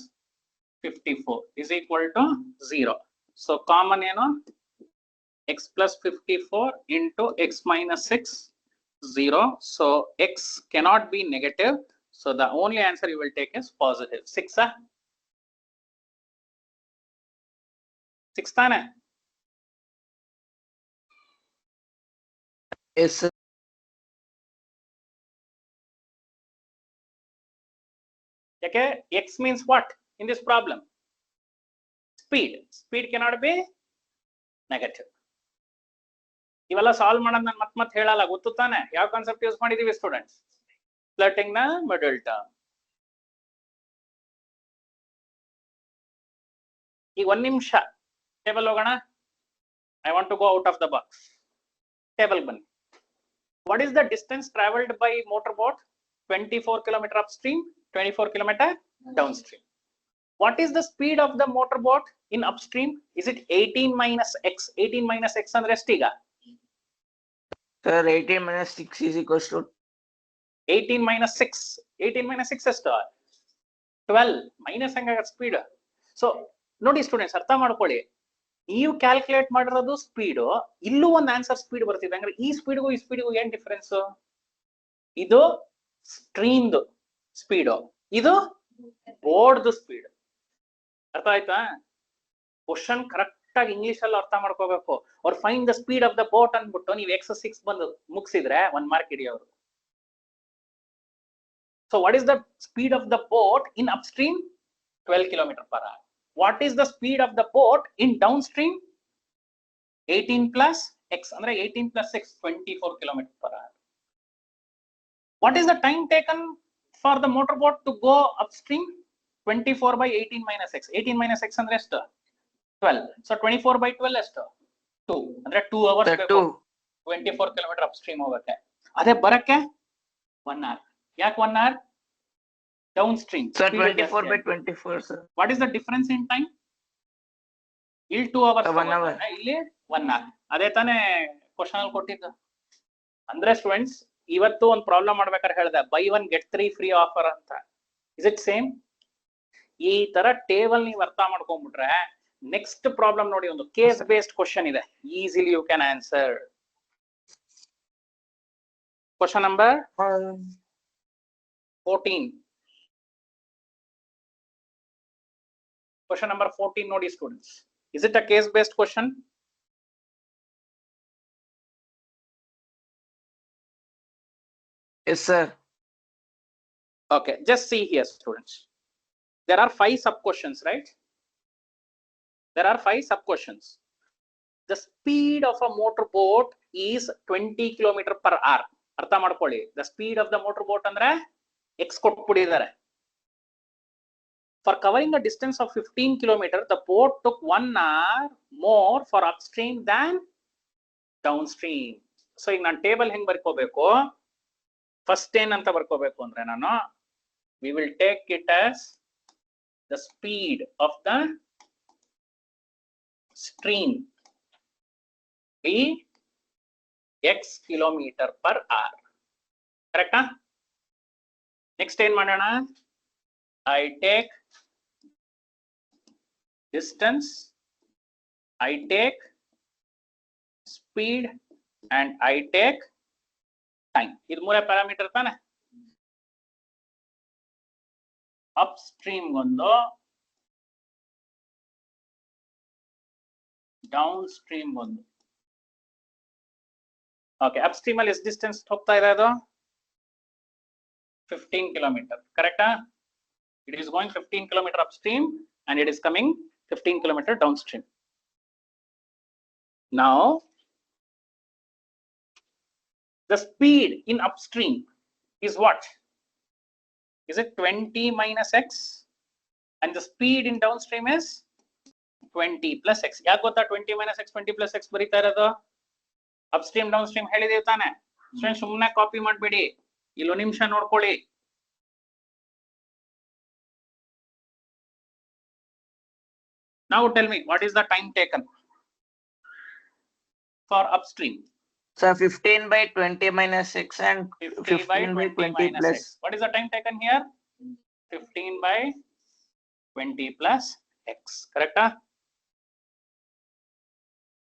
54 is equal to 0. So common ಏನು x plus 54 into x minus 6 0. So x cannot be negative. So the only answer you will take is positive. 6 6 ತಾನೆ? Yes, sir. ಯಾಕೆ x means what in this problem? Speed. Speed cannot be negative. ಇವೆಲ್ಲ solve ಮಾಡೋದು ನಾನು ಮತ್ತೆ ಹೇಳಲ್ಲ, ಗೊತ್ತು ತಾನೆ? ಯಾವ ಕಾನ್ಸೆಪ್ಟ್ ಯೂಸ್ ಮಾಡಿದೀವಿ students? Splitting the middle term. ಈಗ ಒಂದ್ ನಿಮಿಷ ಟೇಬಲ್ ಹೋಗೋಣ. I want to go out of the box. Table ಬನ್ನಿ. What is the distance traveled by motorboat? 24 km upstream, 24 km downstream. What is the speed of the motorboat in upstream? Is it 18 minus x? 18 minus x ಅಂದ್ರೆ ಎಷ್ಟೀಗ? Sir, 18 minus 6 is equals to 18 minus 6. 18 minus 6 ಎಷ್ಟು? 12 minus ಹೆಂಗಾಗತ್ತೆ speed? So ನೋಡಿ students, ಅರ್ಥ ಮಾಡ್ಕೊಳ್ಳಿ, ನೀವು calculate ಮಾಡಿರೋದು speed, ಇಲ್ಲೂ ಒಂದು answer speed ಬರ್ತಿದೆ. ಅಂದ್ರೆ ಈ ಸ್ಪೀಡ್ಗೂ ಈ ಸ್ಪೀಡ್ಗೂ ಏನ್ ಡಿಫರೆನ್ಸ್? ಇದು ಸ್ಟ್ರೀಮ್ದು ಸ್ಪೀಡು, ಇದು ಬೋರ್ಡ್ದು ಸ್ಪೀಡ್. ಅರ್ಥ ಆಯ್ತಾ? ಕ್ವಶನ್ ಕರೆಕ್ಟ್ ಆಗಿ ಇಂಗ್ಲಿಷ್ ಅಲ್ಲಿ ಅರ್ಥ ಮಾಡ್ಕೋಬೇಕು. ಅವ್ರು find the speed of the boat ಅಂದ್ಬಿಟ್ಟು ನೀವು x6 ಬಂದು ಮುಗಿಸಿದ್ರೆ 1 mark ಹಿಡಿಯೋರು. So what is the speed of the boat in upstream? 12 km per hour. What is the speed of the boat in downstream? 18 plus x ಅಂದ್ರೆ 18 plus x 24 km per hour. What is the time taken for the motorboat to go upstream? 24 by 18 minus x. 18 minus x ಅಂದ್ರೆ ಎಷ್ಟು? 12. So 24 by 12 ಎಷ್ಟು? 2. ಅಂದ್ರೆ 2 hours ಬೇಕು 24 km upstream ಹೋಗಕ್ಕೆ. ಅದೇ ಬರಕ್ಕೆ 1 hour. ಯಾಕೆ 1 hour? Downstream. sir 24 by 24, sir. What is the difference in time? ಇಲ್ಲಿ 2 hours 1 hour. ಇಲ್ಲಿ 1 hour. ಅದೇ ತಾನೇ ಕ್ವಶನ್ ಅಲ್ಲಿ ಕೊಟ್ಟಿದ್ದು. ಅಂದ್ರೆ ಸ್ಟೂಡೆಂಟ್ಸ್, ಇವತ್ತು ಒಂದು ಪ್ರಾಬ್ಲಮ್ ಮಾಡ್ಬೇಕಾದ್ರೆ ಹೇಳ್ದೆ ಬೈ 1 get 3 ಫ್ರೀ ಆಫರ್ ಅಂತ. Is it same? ಈ ತರ ಟೇಬಲ್ ನೀವು ಅರ್ಥ ಮಾಡ್ಕೊಂಡ್ಬಿಟ್ರೆ ನೆಕ್ಸ್ಟ್ ಪ್ರಾಬ್ಲಮ್ ನೋಡಿ, ಒಂದು ಕೇಸ್ ಬೇಸ್ಡ್ ಕ್ವಶನ್ ಇದೆ, easily you can answer. Question number 14. Question number 14 nodi students. Is it a case based question? Yes, sir. Okay, just see here students. There are 5 sub questions, right? There are 5 sub questions. The speed of a motorboat is 20 km per hour. ಅರ್ಥ ಮಾಡ್ಕೊಳ್ಳಿ, the speed of the motorboat ಅಂದ್ರೆ x ಕೊಟ್ಬಿಟ್ಟಿದ್ದಾರೆ. For covering a distance of 15 km, the boat took 1 hour more for upstream than downstream. So ಈಗ ನಾನು table ಹೆಂಗ್ ಬರ್ಕೋಬೇಕು? First ಏನಂತ ಬರ್ಕೋಬೇಕು ಅಂದ್ರೆ ನಾನು we will take it as the speed of the stream be x kilometer per hour. Correct? Next ಏನ್ ಮಾಡೋಣ? I take distance, I take speed and I take time. ಇದು ಮೂರೇ ಪ್ಯಾರಾಮೀಟರ್ ತಾನೆ? ಅಪ್ಸ್ಟ್ರೀಮ್ ಒಂದು, ಡೌನ್ ಸ್ಟ್ರೀಮ್ ಒಂದು. Okay, upstream ಅಲ್ಲಿ ಎಷ್ಟು distance ಹೋಗ್ತಾ ಇದೆ ಅದು? 15 ಕಿಲೋಮೀಟರ್. ಕರೆಕ್ಟಾ? It is going 15 km upstream and it is coming 15 km downstream. Now, the speed in upstream is what? Is it 20 minus x? And the speed in downstream is 20 plus x. ಯಾಕೆ ಗೊತ್ತಾ 20 minus x 20 plus x ಬರೀತಾ ಇರೋದು? Upstream down stream ಹೇಳಿದೀವಿ ತಾನೆ. ಸುಮ್ಮನೆ copy ಮಾಡಬೇಡಿ, ಇಲ್ಲೊಂದು ನಿಮಿಷ ನೋಡ್ಕೊಳ್ಳಿ. Now tell me, what is the time taken for upstream? Sir, 15 by 20 minus 6 and 15 by 20 plus. x. What is the time taken here? 15 by 20 plus x. Correct?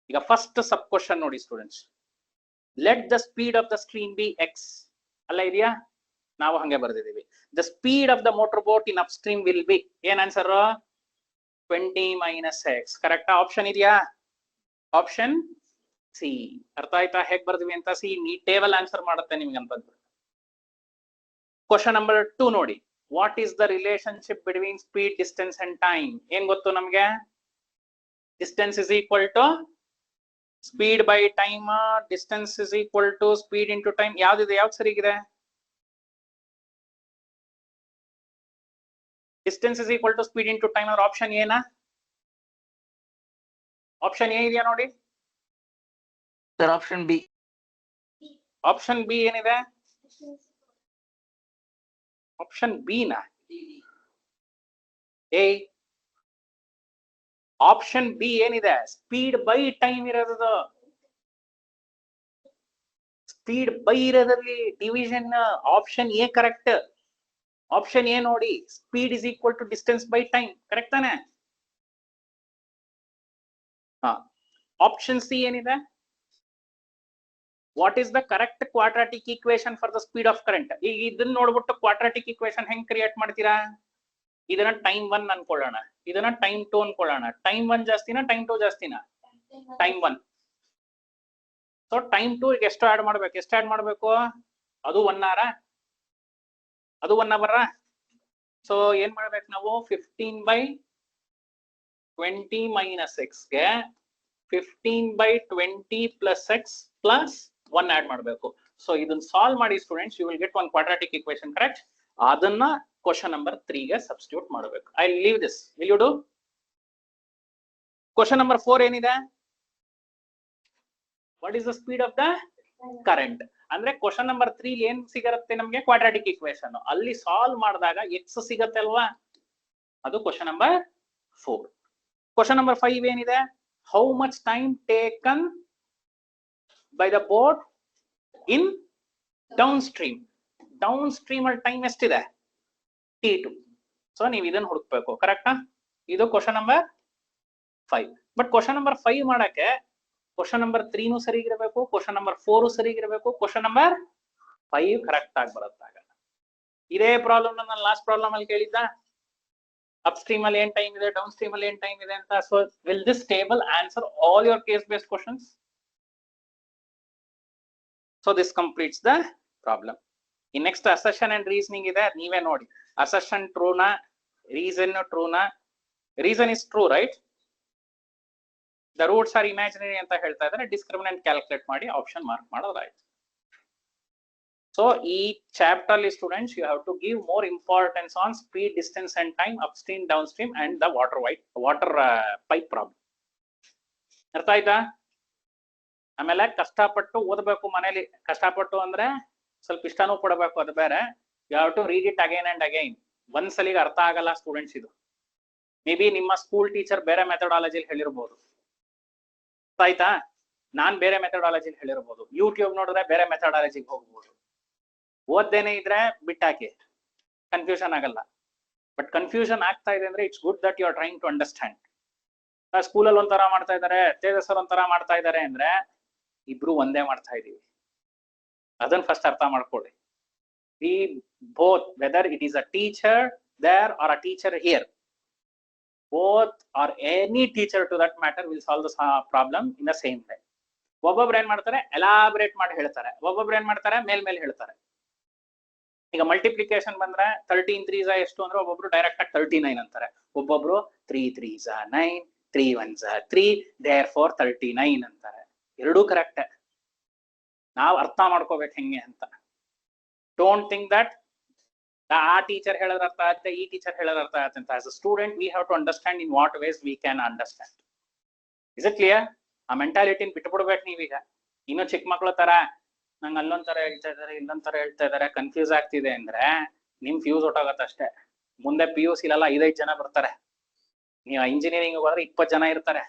ಈಗ first sub question ನೋಡಿ students. Let the speed of the stream be x ಅಲ್ಲ ಇದೆಯಾ? ನಾವು ಹಂಗೆ ಬರೆದಿದ್ದೀವಿ. The speed of the motor boat in upstream will be ಏನ್ answer? 20 minus x. Correct? Option ಇದೆಯಾ? Option C. ಅರ್ಥ ಆಯ್ತಾ ಹೇಗ್ ಬರ್ದ್ವಿ ಅಂತ? ಸಿ ಈ ಟೇಬಲ್ ಆನ್ಸರ್ ಮಾಡುತ್ತೆ ನಿಮ್ಗೆ ಅಂತದ್ದು. ಕ್ವಶನ್ ನಂಬರ್ 2 ನೋಡಿ. What is the relationship between speed, distance and time? ಏನ್ ಗೊತ್ತು ನಮ್ಗೆ? Distance is equal to speed by time, distance is equal to speed into time. ಯಾವ್ದಿದೆ? ಯಾವ್ದು ಸರಿಗಿದೆ? Distance is equal to speed into time ಅಂದ್ರೆ option ಏನ? Option A ಇದೆಯಾ ನೋಡಿ? Sir, option B. Option B ಏನಿದೆ? ಆಪ್ಷನ್ ಬಿ ನಾ? ಎ ಆಪ್ಷನ್ ಬಿ ಏನಿದೆ? ಸ್ಪೀಡ್ ಬೈ ಟೈಮ್ ಇರೋದು. ಸ್ಪೀಡ್ ಬೈ ಇರೋದ್ರಲ್ಲಿ division option A correct. Option a ನೋಡಿ, speed is equal to distance by time. Correct ತಾನೆ? ಆಪ್ಷನ್ ಸಿ ಏನಿದೆ? What is the correct quadratic equation for the speed of current? ಈಗ ಇದನ್ನ ನೋಡ್ಬಿಟ್ಟು quadratic equation ಹೆಂಗ್ create ಮಾಡ್ತೀರಾ? ಇದನ್ನ ಟೈಮ್ 1 ಅನ್ಕೊಳ್ಳೋಣ, ಇದನ್ನ ಟೈಮ್ 2 ಅನ್ಕೊಳ್ಳೋಣ. ಟೈಮ್ 1 ಜಾಸ್ತಿನಾ ಟೈಮ್ 2 ಜಾಸ್ತಿನಾ? ಟೈಮ್ 1. ಸೊ ಟೈಮ್ 2 ಗೆ ಎಷ್ಟು ಆಡ್ ಮಾಡ್ಬೇಕು? ಎಷ್ಟು ಆಡ್ ಮಾಡ್ಬೇಕು? ಅದು 1 ಅವರ, ಅದು 1 ಅವರ. ಸೊ ಏನ್ ಮಾಡ್ಬೇಕು ನಾವು? 15 by 20 minus x ಗೆ 15 by 20 plus x plus 1 add ಮಾಡಬೇಕು. ಸೊ ಇದನ್ನ ಸಾಲ್ವ್ ಮಾಡಿ students, you will get one quadratic equation. Correct? ಅದನ್ನ ಕ್ವಶನ್ ನಂಬರ್ 3 ಗೆ ಸಬ್ಸ್ಟಿಟ್ಯೂಟ್ ಮಾಡಬೇಕು. I leave this. Will you do? Question number 4 ಏನಿದೆ? What is the speed of the current? ಅಂದ್ರೆ question number 3 ಏನ್ ಸಿಗತ್ತೆ ನಮ್ಗೆ? Quadratic equation. ಅಲ್ಲಿ ಸಾಲ್ವ್ ಮಾಡಿದಾಗ ಎಕ್ಸ್ ಸಿಗತ್ತೆ ಅಲ್ವಾ? ಅದು ಕ್ವಶನ್ ನಂಬರ್ 4. ಕ್ವಶನ್ ನಂಬರ್ 5 ಏನಿದೆ? How much time taken by the boat in downstream? Downstream ಅಲ್ಲಿ ಟೈಮ್ ಎಷ್ಟಿದೆ? T2. ಸೊ ನೀವು ಇದನ್ನ ಹುಡುಕ್ಬೇಕು. ಕರೆಕ್ಟಾ? ಇದು question number 5. But question number 5 ಮಾಡಕ್ಕೆ ಕ್ವಶನ್ ನಂಬರ್ 3 ಸರಿಗಿರಬೇಕು, ಕ್ವಶನ್ ನಂಬರ್ 4 ಸರಿಗಿರಬೇಕು, ಕ್ವಶನ್ ನಂಬರ್ 5 ಕರೆಕ್ಟ್ ಆಗಿ ಬರುತ್ತಾಗ. ಇದೇ ಪ್ರಾಬ್ಲಮ್ ನಾನು ಲಾಸ್ಟ್ ಪ್ರಾಬ್ಲಮ್ ಅಲ್ಲಿ ಕೇಳಿದ್ದ. ಅಪ್ ಸ್ಟ್ರೀಮ್ ಅಲ್ಲಿ ಏನ್ ಟೈಮ್ ಇದೆ, ಡೌನ್ ಸ್ಟ್ರೀಮ್ ಅಲ್ಲಿ ಏನ್ ಟೈಮ್ ಇದೆ ಅಂತ. So will this table answer all your case based questions? So this completes the problem. ಈ ನೆಕ್ಸ್ಟ್ ಅಸೆಷನ್ ಅಂಡ್ ರೀಸನಿಂಗ್ ಇದೆ, ನೀವೇ ನೋಡಿ. ಅಸೆಷನ್ ಟ್ರೂನಾ, ರೀಸನ್ ಟ್ರೂನಾ? Reason is true, right? The roots are imaginary ಅಂತ ಹೇಳ್ತಾ ಇದ್ದಾರೆ. ಡಿಸ್ಕ್ರಿಮಿನೆಂಟ್ ಕ್ಯಾಲ್ಕುಲೇಟ್ ಮಾಡಿ ಆಪ್ಷನ್ ಮಾರ್ಕ್ ಮಾಡೋದಾಯ್ತು. ಸೊ ಈ ಚಾಪ್ಟರ್ ಅಲ್ಲಿ students you have to give more importance on speed, distance and time, upstream, downstream and the water pipe problem. ಅರ್ಥ ಆಯ್ತಾ? ಆಮೇಲೆ ಕಷ್ಟಪಟ್ಟು ಓದಬೇಕು ಮನೇಲಿ. ಕಷ್ಟಪಟ್ಟು ಅಂದ್ರೆ ಸ್ವಲ್ಪ ಇಷ್ಟನೂ ಪಡಬೇಕು, ಅದು ಬೇರೆ. You have to read it again and again. ಒಂದ್ಸಲಿಗೆ ಅರ್ಥ ಆಗಲ್ಲ ಸ್ಟೂಡೆಂಟ್ಸ್ ಇದು. ಮೇ ಬಿ ನಿಮ್ಮ ಸ್ಕೂಲ್ ಟೀಚರ್ ಬೇರೆ ಮೆಥಡಾಲಜಿಲಿ ಹೇಳಿರ್ಬೋದು, ಆಯ್ತಾ? ನಾನ್ ಬೇರೆ ಮೆಥಡಾಲಜಿಲಿ ಹೇಳಿರ್ಬೋದು. ಯೂಟ್ಯೂಬ್ ನೋಡಿದ್ರೆ ಬೇರೆ ಮೆಥಡಾಲಜಿಗೆ ಹೋಗ್ಬೋದು. ಓದ್ದೇನೆ ಇದ್ರೆ ಬಿಟ್ಟಾಕಿ, ಕನ್ಫ್ಯೂಷನ್ ಆಗಲ್ಲ. ಬಟ್ ಕನ್ಫ್ಯೂಷನ್ ಆಗ್ತಾ ಇದೆ ಅಂದ್ರೆ it's good that you are trying to understand. ಸ್ಕೂಲಲ್ಲಿ ಒಂಥರ ಮಾಡ್ತಾ ಇದಾರೆ, ತೇಜಸ್ಸರ್ ಒಂಥರ ಮಾಡ್ತಾ ಇದಾರೆ ಅಂದ್ರೆ ಇಬ್ರು ಒಂದೇ ಮಾಡ್ತಾ ಇದೀವಿ. ಅದನ್ನ ಫಸ್ಟ್ ಅರ್ಥ ಮಾಡ್ಕೊಳ್ಳಿ. We both, whether it is a teacher there or a teacher here, both or any teacher to that matter will solve the problem in the same way. ಒಬ್ಬೊಬ್ರು ಏನ್ ಮಾಡ್ತಾರೆ, ಎಲಾಬ್ರೇಟ್ ಮಾಡಿ ಹೇಳ್ತಾರೆ. ಒಬ್ಬೊಬ್ರು ಏನ್ ಮಾಡ್ತಾರೆ, ಮೇಲ್ ಹೇಳ್ತಾರೆ. ಈಗ ಮಲ್ಟಿಪ್ಲಿಕೇಶನ್ ಬಂದ್ರೆ 13 3s ಎಷ್ಟು ಅಂದ್ರೆ ಒಬ್ಬೊಬ್ರು ಡೈರೆಕ್ಟ್ ಆಗಿ 39 ಅಂತಾರೆ. ಒಬ್ಬೊಬ್ರು 3 3s 9, 3 1s 3, therefore 39 ಅಂತಾರೆ. ಎರಡೂ ಕರೆಕ್ಟ್. ನಾವು ಅರ್ಥ ಮಾಡ್ಕೋಬೇಕು ಹೆಂಗೆ ಅಂತ. ಡೋಂಟ್ ಥಿಂಕ್ ದಟ್ ಆ ಟೀಚರ್ ಹೇಳೋದ್ರ ಅರ್ಥ ಆಗುತ್ತೆ, ಈ ಟೀಚರ್ ಹೇಳೋದ್ರ ಅರ್ಥ ಆಗುತ್ತೆ ಅಂತ. As a student we have to understand in what ways we can understand. Is it clear? ಆ ಮೆಂಟಾಲಿಟಿನ ಬಿಟ್ಬಿಡ್ಬೇಕು ನೀವೀಗ. ಇನ್ನು ಚಿಕ್ಕ ಮಕ್ಳ ತರ ನಂಗೆ ಅಲ್ಲೊಂದ್ ತರ ಹೇಳ್ತಾ ಇದಾರೆ, ಇಲ್ಲೊಂದ್ ತರ ಹೇಳ್ತಾ ಇದಾರೆ, ಕನ್ಫ್ಯೂಸ್ ಆಗ್ತಿದೆ ಅಂದ್ರೆ ನಿಮ್ ಫ್ಯೂಸ್ ಹೊಟ್ಟೋಗತ್ತೆ ಅಷ್ಟೇ. ಮುಂದೆ PUC ಇಲ್ಲೆಲ್ಲ 5 ಜನ ಬರ್ತಾರೆ, ನೀವು ಇಂಜಿನಿಯರಿಂಗ್ ಹೋದ್ರೆ 20 ಜನ ಇರ್ತಾರೆ.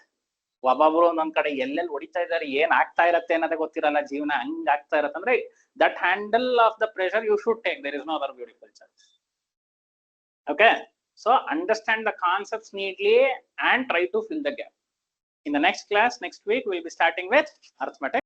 ಒಬ್ಬೊಬ್ರು ಒಂದೊಂದ್ ಕಡೆ ಎಲ್ಲೆಲ್ಲಿ ಹೊಡಿತಾ ಇದಾರೆ, ಏನ್ ಆಗ್ತಾ ಇರತ್ತೆ ಅನ್ನೋದೇ ಗೊತ್ತಿರಲ್ಲ, ಜೀವನ ಹಂಗ್ ಆಗ್ತಾ ಇರತ್ತಂದ್ರೆ that handle of the pressure you should take. There is no other beautiful choice. Okay, so understand the concepts neatly and try to fill the gap. In the next class next week we'll be starting with arithmetic.